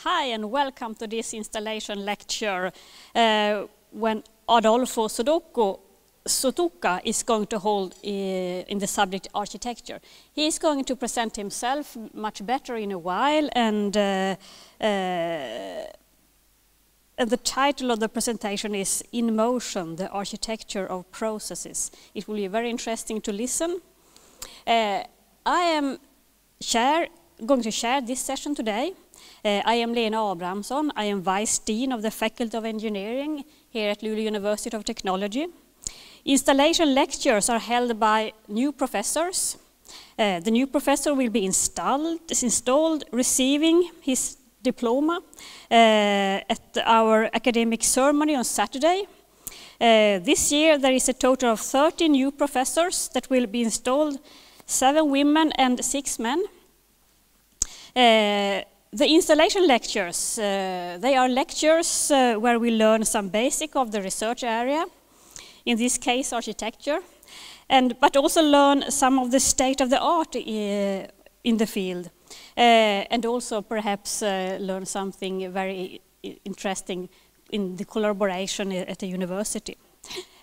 Hi and welcome to this installation lecture when Adolfo Sotoca is going to hold in the subject architecture. He is going to present himself much better in a while, and the title of the presentation is In Motion, the Architecture of Processes. It will be very interesting to listen. I am going to share this session today. I am Lena Abrahamsson. I am Vice Dean of the Faculty of Engineering here at Luleå University of Technology. Installation lectures are held by new professors. The new professor will be installed receiving his diploma at our academic ceremony on Saturday. This year there is a total of 30 new professors that will be installed, 7 women and 6 men. The installation lectures, they are lectures where we learn some basic of the research area, in this case architecture, but also learn some of the state of the art in the field, and also perhaps learn something very interesting in the collaboration at the university.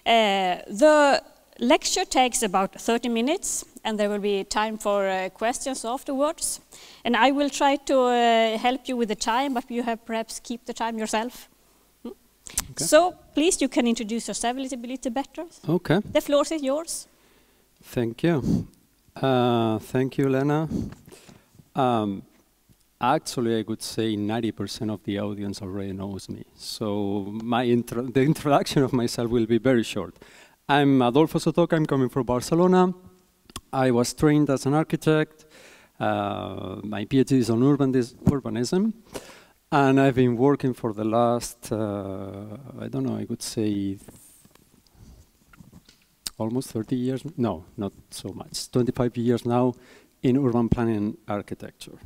The lecture takes about 30 minutes, and there will be time for questions afterwards. And I will try to help you with the time, but you have perhaps keep the time yourself. Okay. So please, you can introduce yourself a little better. Okay. The floor is yours. Thank you. Thank you, Lena. Actually, I could say 90% of the audience already knows me. So the introduction of myself will be very short. I'm Adolfo Sotoca. I'm coming from Barcelona. I was trained as an architect. My PhD is on urbanism. And I've been working for the last, I don't know, I could say almost 30 years. No, not so much. 25 years now in urban planning and architecture.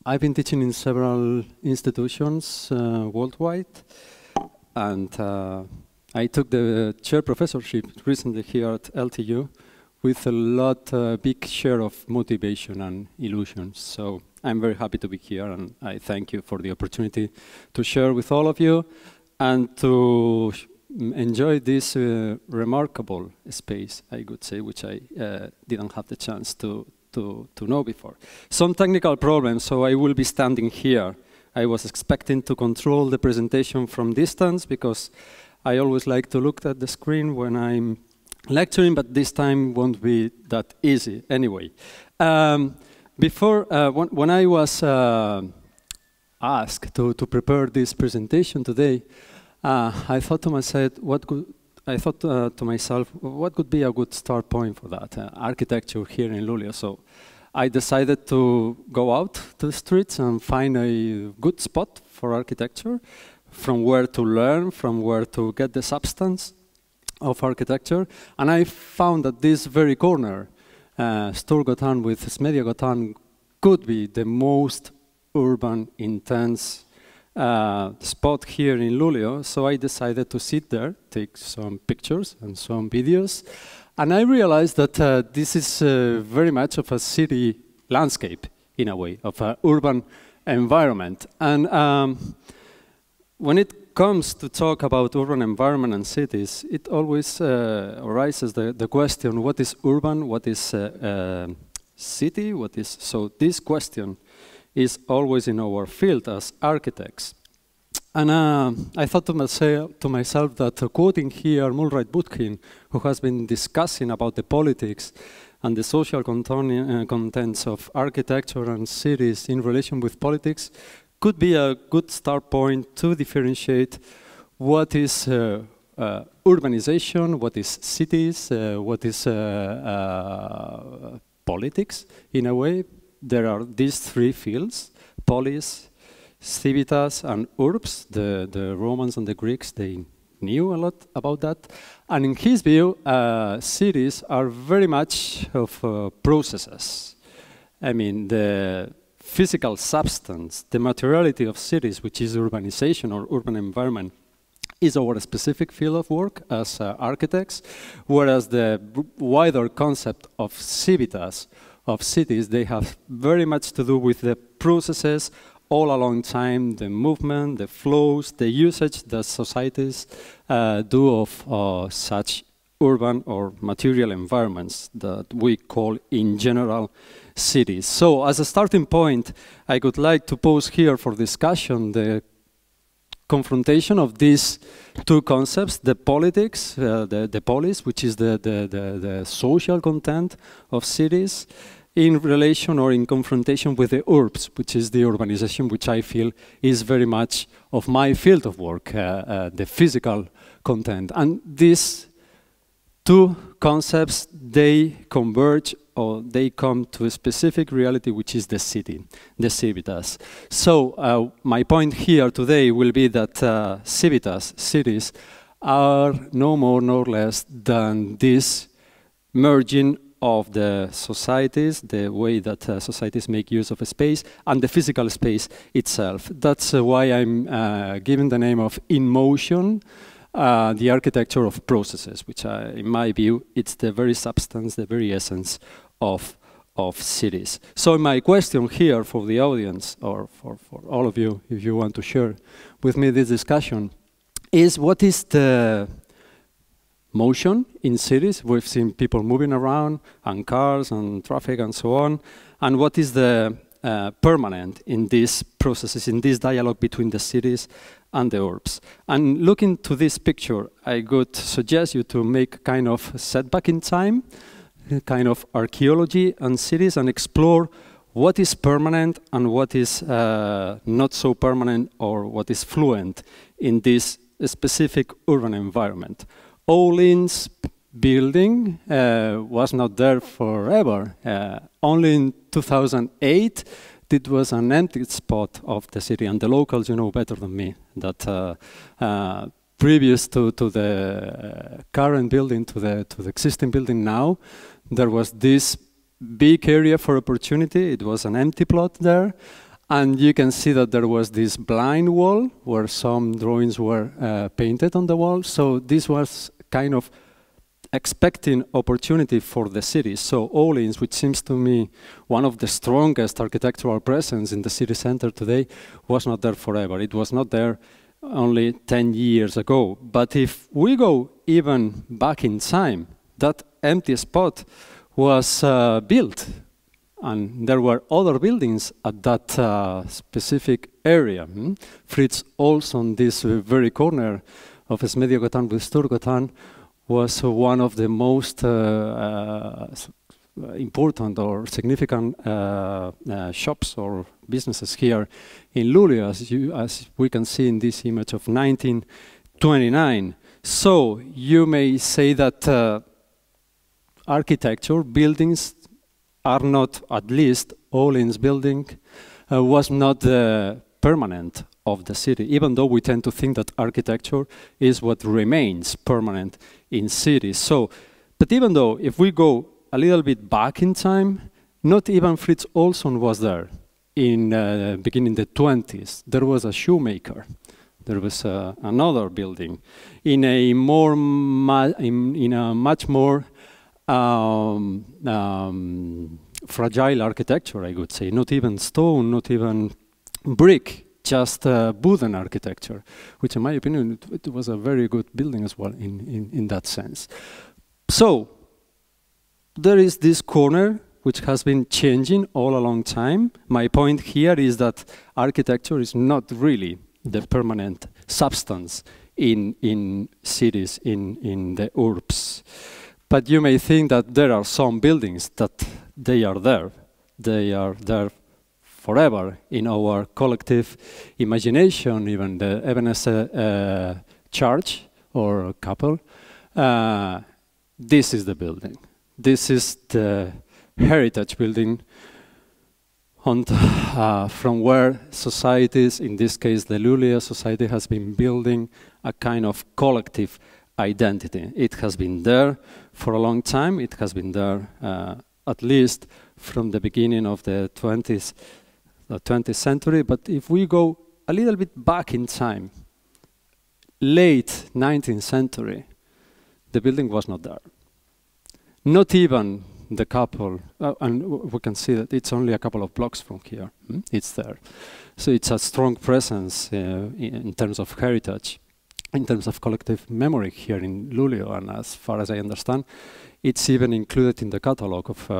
I've been teaching in several institutions worldwide. And I took the chair professorship recently here at LTU with a big share of motivation and illusions. So I'm very happy to be here, and I thank you for the opportunity to share with all of you and to enjoy this remarkable space, I could say, which I didn't have the chance to know before. Some technical problems, so I will be standing here. I was expecting to control the presentation from distance because I always like to look at the screen when I'm lecturing, but this time won't be that easy anyway. When I was asked to prepare this presentation today, I thought to myself, what could be a good start point for that? Architecture here in Luleå. So I decided to go out to the streets and find a good spot for architecture, from where to learn, from where to get the substance of architecture. And I found that this very corner, Storgatan with Smedjegatan, could be the most urban, intense spot here in Luleå. So I decided to sit there, take some pictures and some videos. And I realized that this is very much of a city landscape, in a way, of an urban environment. And when it comes to talk about urban environment and cities, it always arises the question, what is urban, what is city, so this question is always in our field as architects. And I thought to myself that quoting here Mulraj Butkin, who has been discussing about the politics and the social contents of architecture and cities in relation with politics, could be a good start point to differentiate what is urbanization, what is cities, what is politics, in a way. There are these 3 fields, polis, civitas, and urbs. The Romans and the Greeks, they knew a lot about that. And in his view, cities are very much of processes. I mean, the physical substance, the materiality of cities, which is urbanization or urban environment, is our specific field of work as architects, whereas the wider concept of civitas, of cities, they have very much to do with the processes all along time, the movement, the flows, the usage that societies do of such urban or material environments that we call in general cities. So as a starting point, I would like to pose here for discussion the confrontation of these two concepts, the politics, the polis, which is the social content of cities, in relation or in confrontation with the urbs, which is the urbanization, which I feel is very much of my field of work, the physical content. And these two concepts, they converge or they come to a specific reality, which is the city, the civitas. So my point here today will be that civitas, cities, are no more nor less than this merging of the societies, the way that societies make use of a space, and the physical space itself. That's why I'm giving the name of In Motion, the architecture of processes, which in my view, it's the very substance, the very essence of cities. So my question here for the audience, or for all of you, if you want to share with me this discussion, is what is the motion in cities? We've seen people moving around, and cars, and traffic, and so on. And what is the permanent in these processes, in this dialogue between the cities and the urbs? And looking to this picture, I would suggest you to make a kind of setback in time, a kind of archaeology and cities, and explore what is permanent and what is not so permanent, or what is fluent in this specific urban environment. Olin's building was not there forever. Only in 2008, it was an empty spot of the city, and the locals, you know better than me, that previous to the current building, to the existing building now, there was this big area for opportunity. It was an empty plot there. And you can see that there was this blind wall where some drawings were painted on the wall. So this was kind of expecting opportunity for the city. So Olin's, which seems to me one of the strongest architectural presence in the city center today, was not there forever. It was not there only 10 years ago. But if we go even back in time, that empty spot was built. And there were other buildings at that specific area. Fritz Olsson, this very corner of Smedjegatan with Sturgatan, was one of the most important or significant shops or businesses here in Luleå, as we can see in this image of 1929. So you may say that architecture, buildings, are not, at least Olin's building, was not permanent of the city, even though we tend to think that architecture is what remains permanent in cities. So, but even though, if we go a little bit back in time, not even Fritz Olsson was there in beginning the 20s. There was a shoemaker. There was another building in a more in a much more fragile architecture, I would say. Not even stone, not even brick, just wooden architecture, which in my opinion, it was a very good building as well in that sense. So there is this corner which has been changing all along time. My point here is that architecture is not really the permanent substance in cities, in the urbs. But you may think that there are some buildings that they are there forever in our collective imagination, even the Ebenezer church or couple. This is the building. This is the heritage building from where societies, in this case the Luleå society, has been building a kind of collective identity. It has been there for a long time. It has been there at least from the beginning of the 20th century. But if we go a little bit back in time, late 19th century, the building was not there. Not even the couple, and we can see that it's only a couple of blocks from here. It's there. So it's a strong presence in terms of heritage, in terms of collective memory here in Luleå, and as far as I understand, it's even included in the catalog of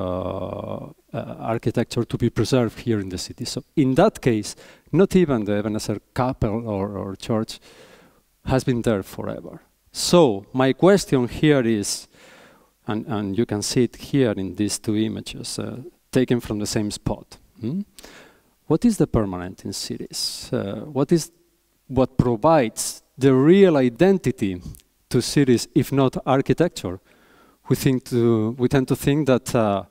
architecture to be preserved here in the city. So in that case, not even the Ebenezer Chapel or church has been there forever. So my question here is, and you can see it here in these two images, taken from the same spot. What is the permanent in cities? What provides the real identity to cities, if not architecture? We tend to think that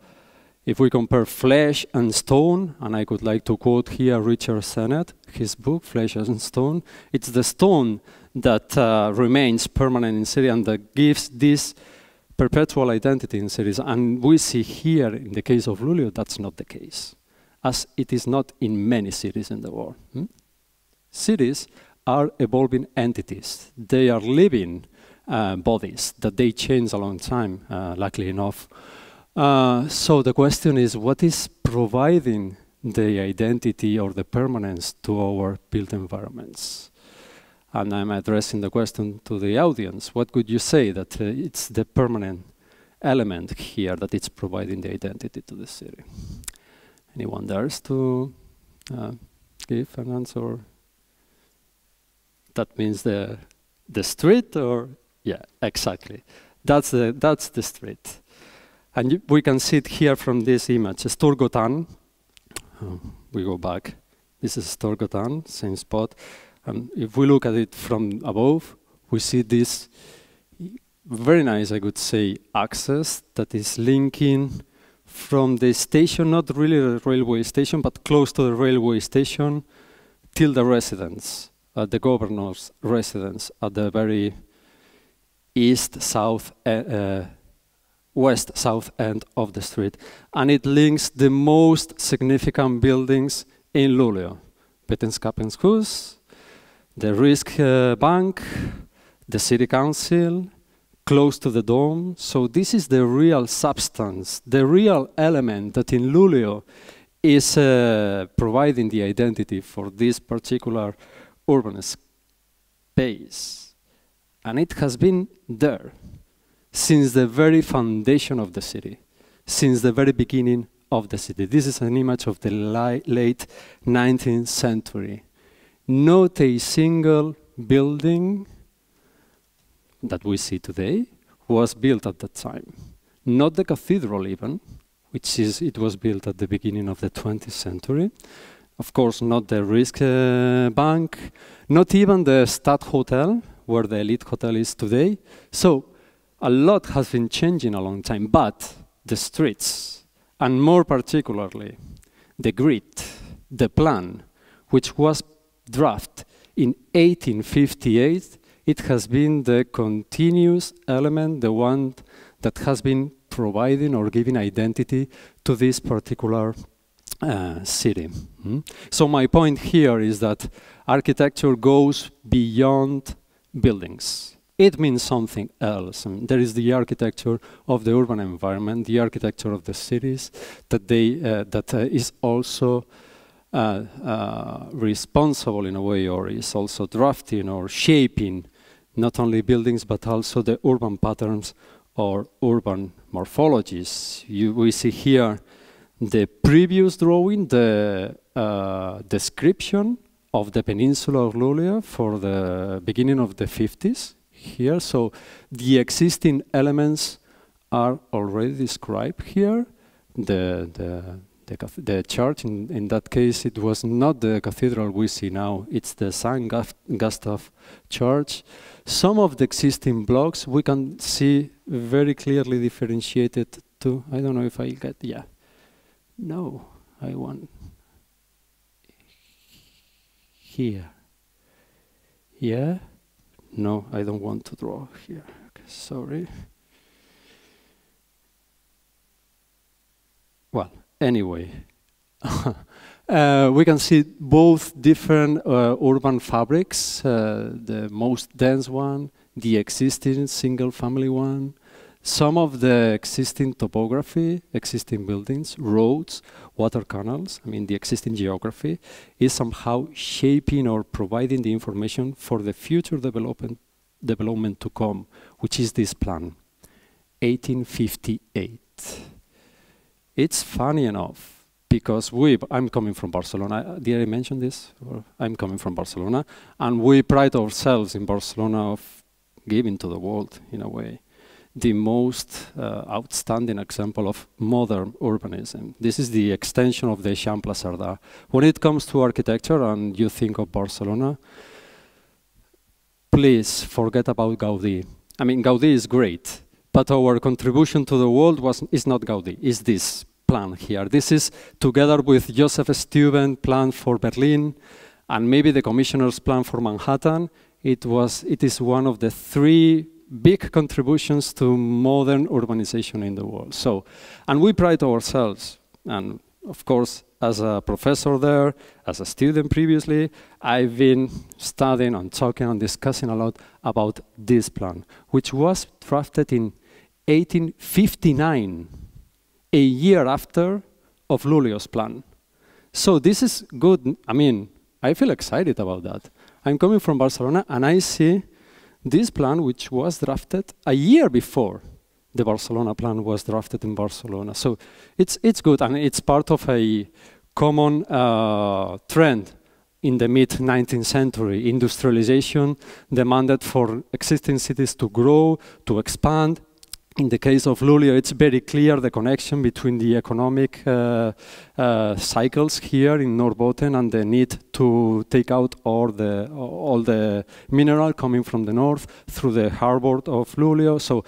if we compare flesh and stone, and I would like to quote here Richard Sennett, his book, Flesh and Stone, it's the stone that remains permanent in city and that gives this perpetual identity in cities. And we see here, in the case of Luleå, that's not the case, as it is not in many cities in the world. Cities are evolving entities. They are living bodies that they change a long time, luckily enough. So the question is, what is providing the identity or the permanence to our built environments? And I'm addressing the question to the audience. What could you say that it's the permanent element here that it's providing the identity to the city? Anyone dares to give an answer? That means the street, or yeah, exactly. That's the street. And we can see it here from this image. Storgatan. We go back. This is Storgatan, same spot. And if we look at it from above, we see this very nice, I would say, access that is linking from the station, not really the railway station, but close to the railway station, till the residence, the governor's residence at the very west-south end of the street. And it links the most significant buildings in Luleå. Vetenskapens hus, the Risk Bank, the City Council, close to the Dome. So this is the real substance, the real element that in Luleå is providing the identity for this particular urban space. And it has been there since the very foundation of the city, since the very beginning of the city. This is an image of the late 19th century. Not a single building that we see today was built at that time. Not the cathedral even, it was built at the beginning of the 20th century. Of course, not the Risk Bank, not even the Stadthotel, where the elite hotel is today. So a lot has been changing a long time, but the streets, and more particularly, the grid, the plan, which was drafted in 1858, it has been the continuous element, the one that has been providing or giving identity to this particular city. So my point here is that architecture goes beyond buildings. It means something else. There is the architecture of the urban environment, the architecture of the cities, that is also responsible in a way, or is also drafting or shaping not only buildings but also the urban patterns or urban morphologies. We see here the previous drawing, the description of the peninsula of Luleå for the beginning of the 50s here. So the existing elements are already described here. The church, in that case, it was not the cathedral we see now, it's the St. Gustav Church. Some of the existing blocks we can see very clearly differentiated to, I don't know if I get, yeah. No, I want here. Yeah? No, I don't want to draw here. Okay, sorry. Well, anyway, we can see both different urban fabrics, the most dense one, the existing single-family one, some of the existing topography, existing buildings, roads, water canals, I mean the existing geography, is somehow shaping or providing the information for the future development to come, which is this plan, 1858. It's funny enough, because I'm coming from Barcelona. Did I mention this? I'm coming from Barcelona, and we pride ourselves in Barcelona of giving to the world, in a way, the most outstanding example of modern urbanism. This is the extension of the Eixample Cerdà. When it comes to architecture and you think of Barcelona, please forget about Gaudí. I mean, Gaudí is great, but our contribution to the world is not Gaudí, it's this plan here. This is, together with Joseph Steuben's plan for Berlin, and maybe the Commissioner's plan for Manhattan, it is one of the 3 big contributions to modern urbanization in the world. So, and we pride ourselves, and of course, as a professor there, as a student previously, I've been studying and talking and discussing a lot about this plan, which was drafted in 1859, a year after of Luleå's plan. So this is good. I mean, I feel excited about that. I'm coming from Barcelona and I see this plan, which was drafted a year before the Barcelona plan was drafted in Barcelona. So it's good, and it's part of a common trend in the mid-19th century. Industrialization demanded for existing cities to grow, to expand. In the case of Luleå, it's very clear the connection between the economic cycles here in Norrbotten and the need to take out all the mineral coming from the north through the harbor of Luleå. So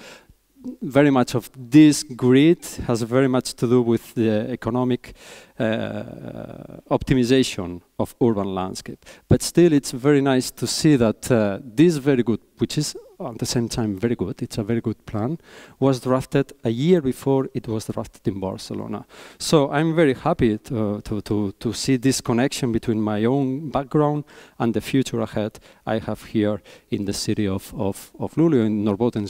very much of this grid has very much to do with the economic optimization of urban landscape. But still, it's very nice to see that this very good, which is at the same time very good, it's a very good plan, was drafted a year before it was drafted in Barcelona. So I'm very happy to see this connection between my own background and the future ahead I have here in the city of Luleå, in Norrbotten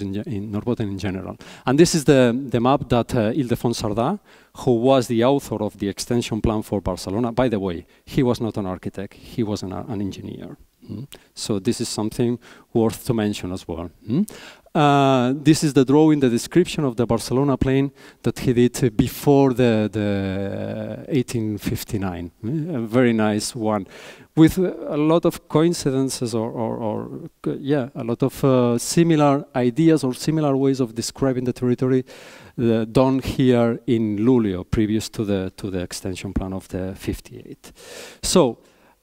in general. And this is the map that Ildefons Cerdà, who was the author of the extension plan for Barcelona. By the way, he was not an architect, he was an engineer. So this is something worth to mention as well. This is the drawing, the description of the Barcelona plan that he did before the 1859. A very nice one, with a lot of coincidences or a lot of similar ideas or similar ways of describing the territory done here in Luleå, previous to the extension plan of the 58. So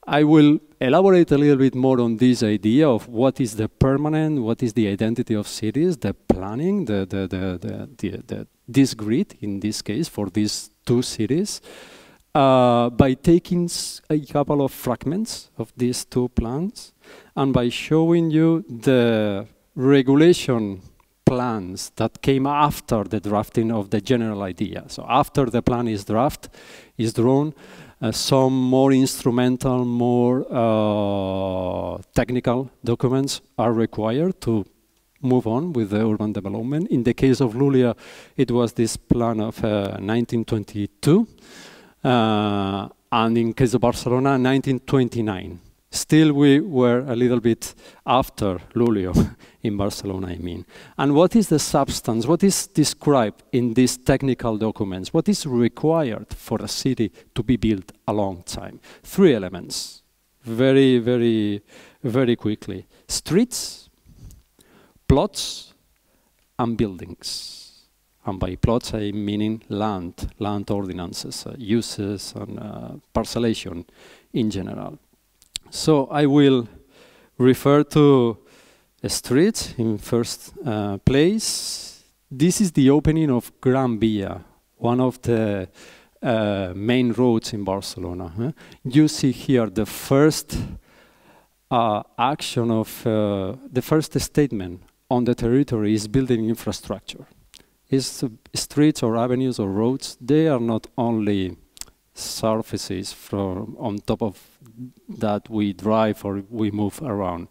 I will elaborate a little bit more on this idea of what is the permanent, what is the identity of cities, the planning, this grid, in this case, for these 2 cities, by taking a couple of fragments of these 2 plans, and by showing you the regulation plans that came after the drafting of the general idea. So after the plan is drawn, some more instrumental, more technical documents are required to move on with the urban development. In the case of Luleå, it was this plan of 1922, and in case of Barcelona, 1929. Still, we were a little bit after Luleå in Barcelona, I mean. And what is the substance? What is described in these technical documents? What is required for a city to be built a long time? 3 elements, very, very, very quickly. Streets, plots, and buildings. And by plots, I mean land ordinances, uses, and parcellation in general. So I will refer to a street in first place. This is the opening of Gran Via, one of the main roads in Barcelona. You see here the first action of the first statement on the territory is building infrastructure. Is streets or avenues or roads, they are not only surfaces from on top of that we drive or we move around.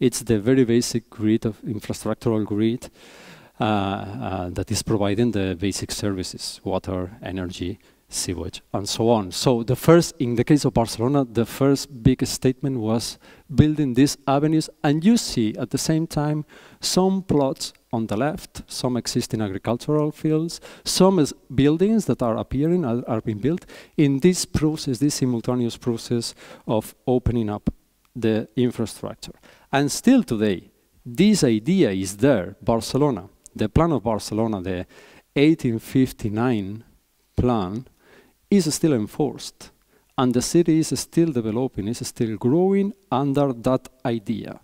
It's the very basic grid of infrastructural grid that is providing the basic services, water, energy, sewage, and so on. So the first, in the case of Barcelona, the first big statement was building these avenues, and you see at the same time some plots on the left, some existing agricultural fields, some buildings that are appearing, are being built in this process, this simultaneous process of opening up the infrastructure. And still today, this idea is there. Barcelona, the plan of Barcelona, the 1859 plan, is still enforced, and the city is still developing, is still growing under that idea.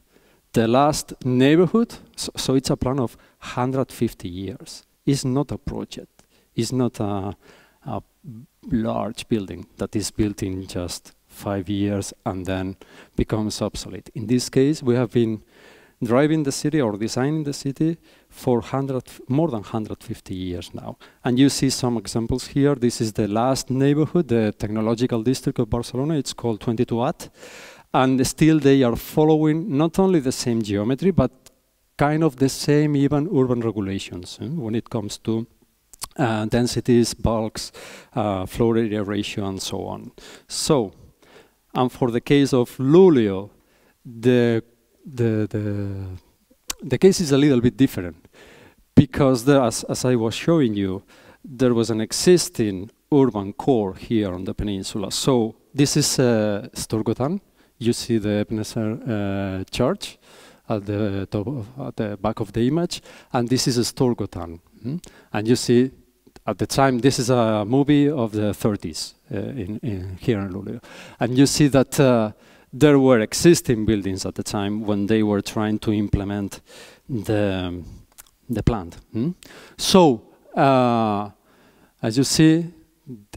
The last neighborhood, so it's a plan of 150 years. It's not a project. It's not a large building that is built in just 5 years and then becomes obsolete. In this case, we have been driving the city or designing the city for more than 150 years now. And you see some examples here. This is the last neighborhood, the technological district of Barcelona. It's called 22at. And still they are following not only the same geometry, but kind of the same even urban regulations when it comes to densities, bulks, floor area ratio, and so on. So, and for the case of Luleå, the case is a little bit different, because there, as I was showing you, there was an existing urban core here on the peninsula. So this is Storgatan. You see the Ebenezer church at the top at the back of the image, and this is Storgatan. And you see, at the time, this is a movie of the 30s here in Luleå, and you see that there were existing buildings at the time when they were trying to implement the plant. So, as you see,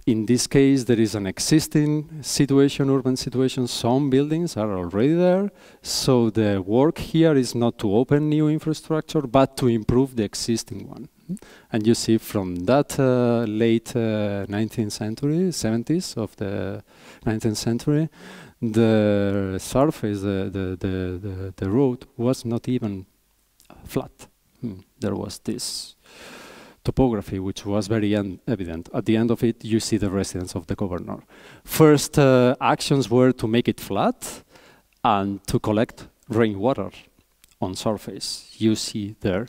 in this case, there is an existing situation, urban situation. Some buildings are already there. So the work here is not to open new infrastructure, but to improve the existing one. And you see from that late 19th century, 70s of the 19th century, the surface, the road was not even flat. There was this topography which was very evident. At the end of it, you see the residence of the governor. First actions were to make it flat and to collect rainwater on surface. You see there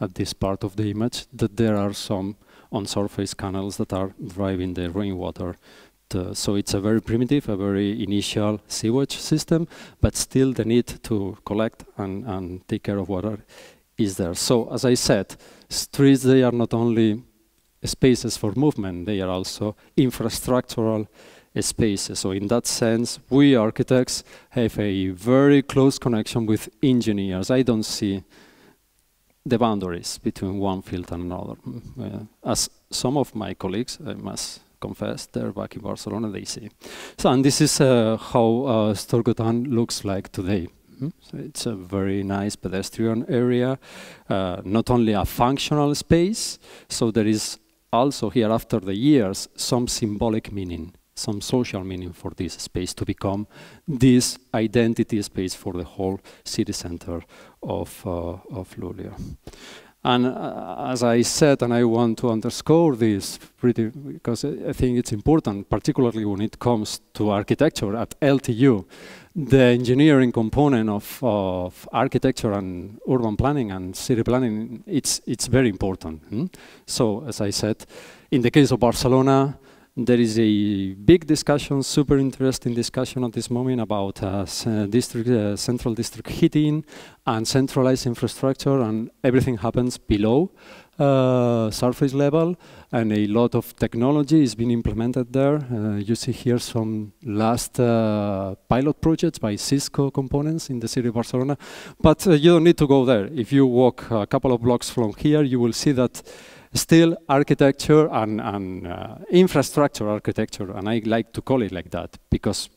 at this part of the image that there are some on-surface canals that are driving the rainwater. So it's a very primitive, a very initial sewage system, but still the need to collect and take care of water is there. So as I said, streets, they are not only spaces for movement, they are also infrastructural spaces. So in that sense, we architects have a very close connection with engineers. I don't see the boundaries between one field and another. As some of my colleagues, I must confess, they're back in Barcelona, they see. So, and this is how Storgatan looks like today. So it's a very nice pedestrian area, not only a functional space, so there is also here, after the years, some symbolic meaning, some social meaning for this space to become this identity space for the whole city center of Luleå. And as I said, and I want to underscore this because I think it's important, particularly when it comes to architecture at LTU, the engineering component of architecture and urban planning and city planning, it's very important. So, as I said, in the case of Barcelona, there is a big discussion, super interesting discussion at this moment about central district heating and centralized infrastructure, and everything happens below surface level, and a lot of technology is being implemented there. You see here some last pilot projects by Cisco components in the city of Barcelona, but you don't need to go there. If you walk a couple of blocks from here, you will see that still architecture and infrastructure architecture, and I like to call it like that because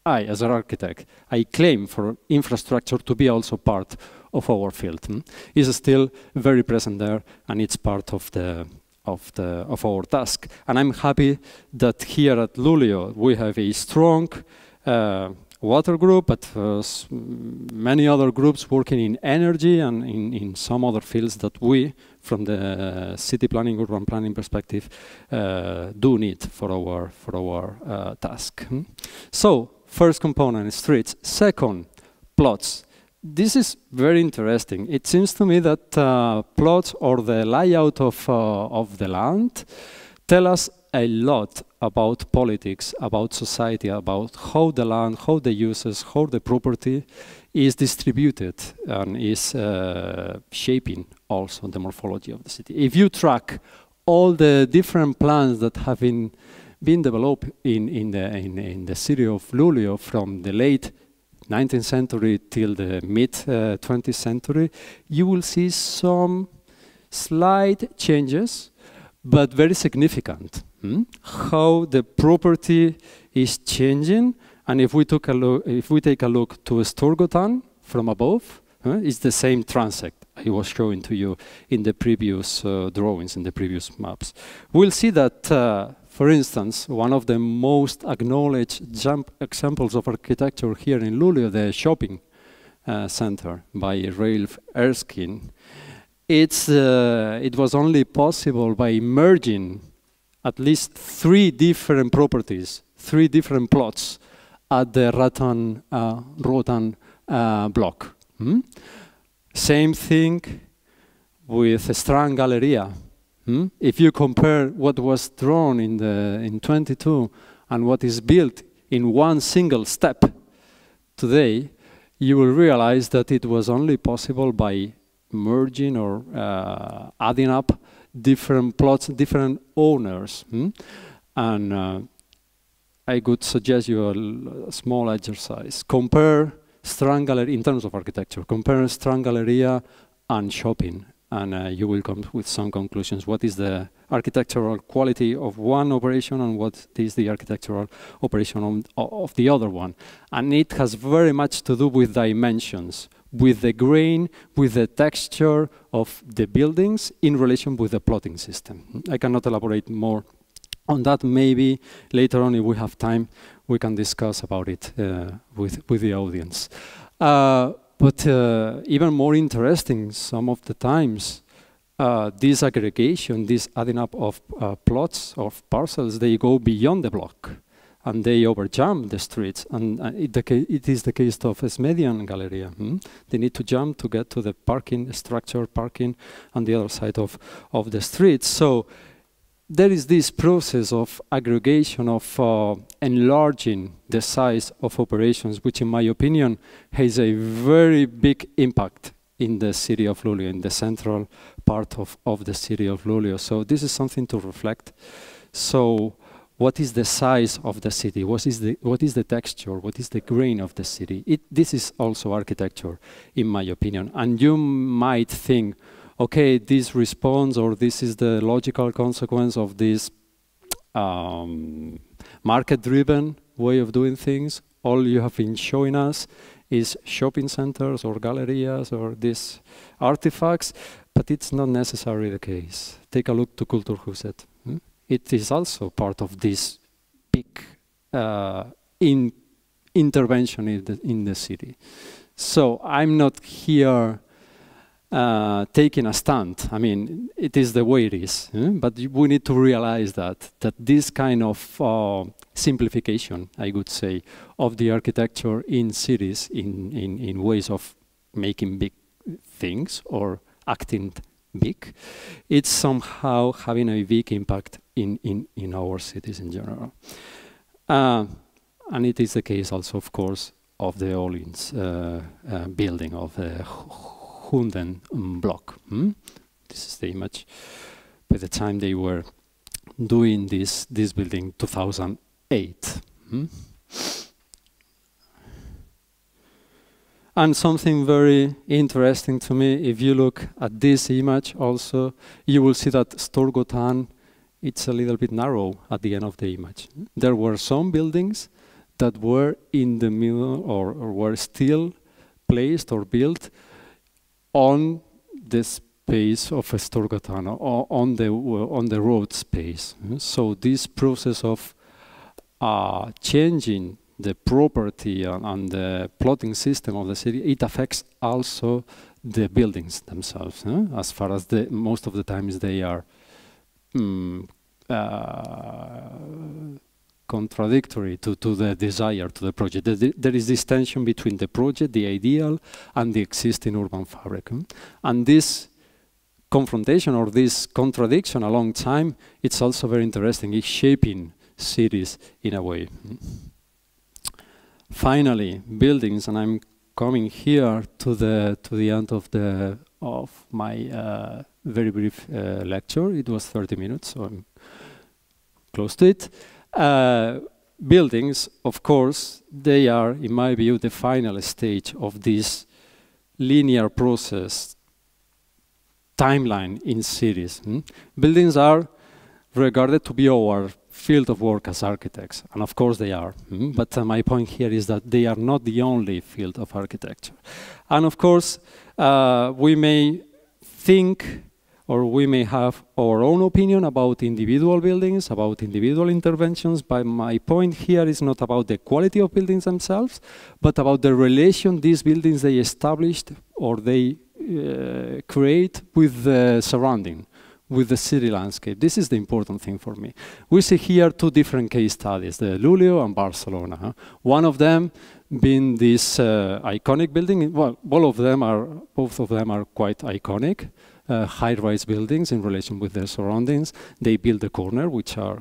I, as an architect, I claim for infrastructure to be also part of our field. Is still very present there, and it's part of our task. And I'm happy that here at Luleå we have a strong water group, but many other groups working in energy and in some other fields that we, from the city planning, urban planning perspective, do need for our task. So, first component, streets. Second, plots. This is very interesting. It seems to me that plots or the layout of the land tell us a lot about politics, about society, about how the land, how the uses, how the property is distributed and is shaping also the morphology of the city. If you track all the different plans that have been developed in the city of Luleå from the late 19th century till the mid 20th century, you will see some slight changes, but very significant. How the property is changing, and if we take a look to Storgatan from above, it's the same transect I was showing to you in the previous drawings, in the previous maps. We'll see that, for instance, one of the most acknowledged examples of architecture here in Luleå, the shopping center by Ralph Erskine, it was only possible by merging at least 3 different properties, 3 different plots at the Rotan block. Same thing with Strand Galleria. If you compare what was drawn in 22 and what is built in one single step today, you will realize that it was only possible by merging or adding up different plots, different owners. And I could suggest you a small exercise. Compare Strand Galleria, in terms of architecture, compare Strand Galleria and shopping, and you will come with some conclusions. What is the architectural quality of one operation and what is the architectural operation of the other one? And it has very much to do with dimensions, with the grain, with the texture of the buildings in relation with the plotting system. I cannot elaborate more on that. Maybe later on, if we have time, we can discuss about it with the audience. But even more interesting, some of the times, this aggregation, this adding up of plots, of parcels, they go beyond the block. And they overjump the streets, and it is the case of Smedian Galleria. They need to jump to get to the parking, structured parking on the other side of the streets. So there is this process of aggregation, of enlarging the size of operations, which in my opinion has a very big impact in the city of Luleå, in the central part of the city of Luleå. So this is something to reflect. So what is the size of the city? What is the texture? What is the grain of the city? This is also architecture, in my opinion. And you might think, okay, this responds, or this is the logical consequence of this market-driven way of doing things. All you have been showing us is shopping centers or gallerias or these artifacts, but it's not necessarily the case. Take a look to Kulturhuset. It is also part of this big intervention in the city. So I'm not here taking a stand. I mean, it is the way it is. But we need to realize that this kind of simplification, I would say, of the architecture in cities, in ways of making big things or acting big, it's somehow having a big impact in our cities in general. And it is the case also, of course, of the Åhléns building of the Hunden block. This is the image by the time they were doing this building, 2008. And something very interesting to me, if you look at this image also, you will see that Storgatan, it's a little bit narrow at the end of the image. There were some buildings that were in the middle or were still placed or built on the space of Storgatan, or on the road space. So this process of changing the property and the plotting system of the city, it affects also the buildings themselves, as far as most of the times they are contradictory to the desire, to the project. There is this tension between the project, the ideal, and the existing urban fabric. And this confrontation or this contradiction along time, it's also very interesting. It's shaping cities in a way. Finally, buildings, and I'm coming here to the end of my very brief lecture. It was 30 minutes, so I'm close to it. Buildings, of course, they are, in my view, the final stage of this linear process timeline in cities. Buildings are regarded to be our field of work as architects, and of course they are. But my point here is that they are not the only field of architecture. And of course, we may think or we may have our own opinion about individual buildings, about individual interventions, but my point here is not about the quality of buildings themselves, but about the relation these buildings they established or they create with the surrounding, with the city landscape. This is the important thing for me. We see here two different case studies, the Luleå and Barcelona. One of them being this iconic building. Well, both of them are quite iconic. High-rise buildings in relation with their surroundings. They build a corner,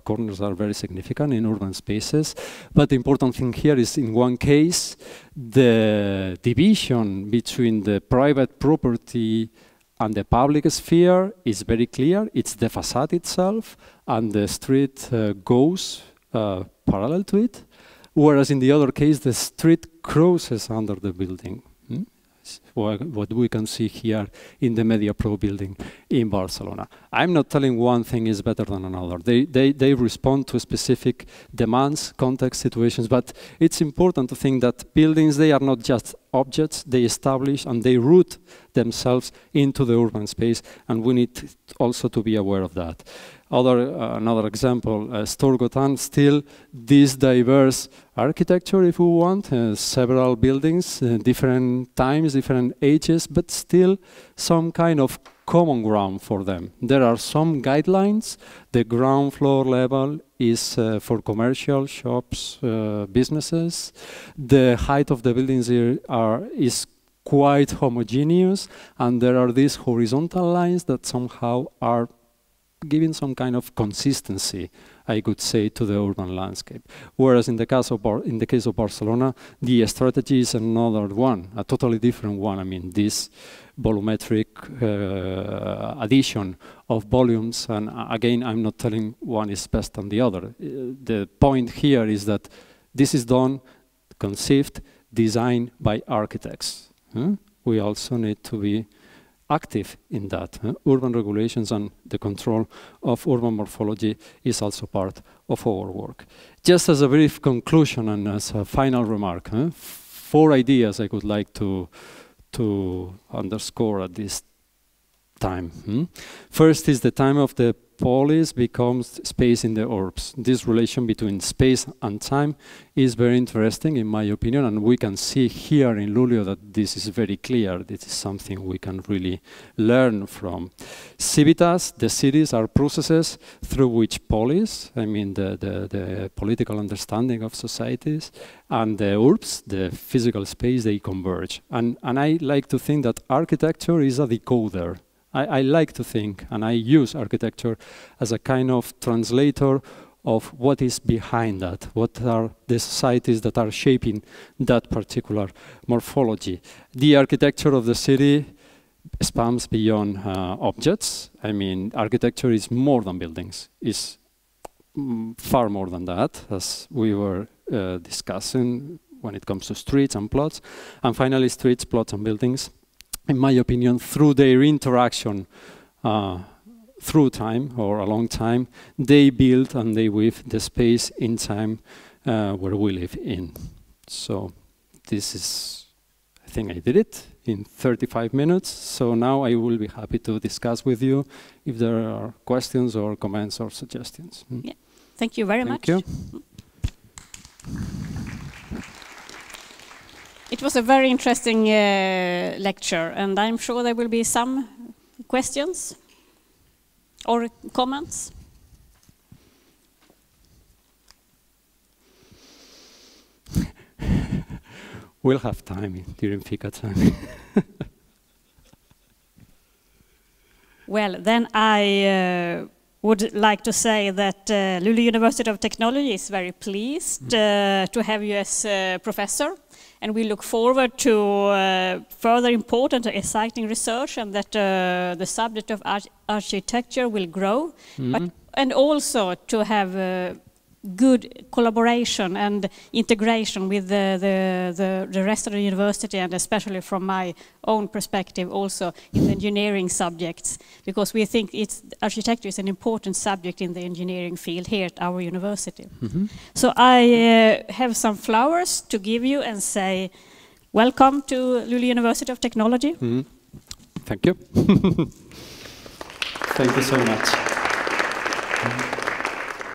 corners are very significant in urban spaces. But the important thing here is, in one case, the division between the private property and the public sphere is very clear. It's the facade itself, and the street goes parallel to it. Whereas in the other case, the street crosses under the building. What we can see here in the Media Pro building in Barcelona. I'm not telling one thing is better than another. They respond to specific demands, context, situations, but it's important to think that buildings, they are not just objects, they establish and they root themselves into the urban space, and we need also to be aware of that. Another example, Storgatan, still this diverse architecture, if we want, several buildings, different times, different ages, but still some kind of common ground for them. There are some guidelines. The ground floor level is for commercial shops, businesses. The height of the buildings here is quite homogeneous, and there are these horizontal lines that somehow are giving some kind of consistency, I could say, to the urban landscape. Whereas in the case of Barcelona, the strategy is another one, a totally different one. I mean, this volumetric addition of volumes, and again, I'm not telling one is best than the other. The point here is that this is done, conceived, designed by architects. We also need to be active in that. Urban regulations and the control of urban morphology is also part of our work. Just as a brief conclusion and as a final remark, 4 ideas I would like to underscore at this time. First is the time of the polis becomes space in the urbs. This relation between space and time is very interesting, in my opinion, and we can see here in Luleå that this is very clear. This is something we can really learn from. Civitas, the cities, are processes through which polis, I mean the political understanding of societies, and the urbs, the physical space, they converge. And I like to think that architecture is a decoder. I like to think, and I use architecture as a kind of translator of what is behind that, what are the societies that are shaping that particular morphology. The architecture of the city spans beyond objects. I mean, architecture is more than buildings, it's far more than that, as we were discussing when it comes to streets and plots. And finally, streets, plots, and buildings, in my opinion, through their interaction through time or a long time, they build and they weave the space in time where we live in. So this is, I think I did it in 35 minutes. So now I will be happy to discuss with you if there are questions or comments or suggestions. Yeah. Thank you very much. Thank you. It was a very interesting lecture, and I'm sure there will be some questions or comments. We'll have time during fika time. Well, then I would like to say that Luleå University of Technology is very pleased to have you as professor, and we look forward to further important and exciting research, and that the subject of architecture will grow, and also to have good collaboration and integration with the rest of the university, and especially from my own perspective also in the engineering subjects, because we think architecture is an important subject in the engineering field here at our university. So I have some flowers to give you and say welcome to Luleå University of Technology. Thank you. Thank you so much.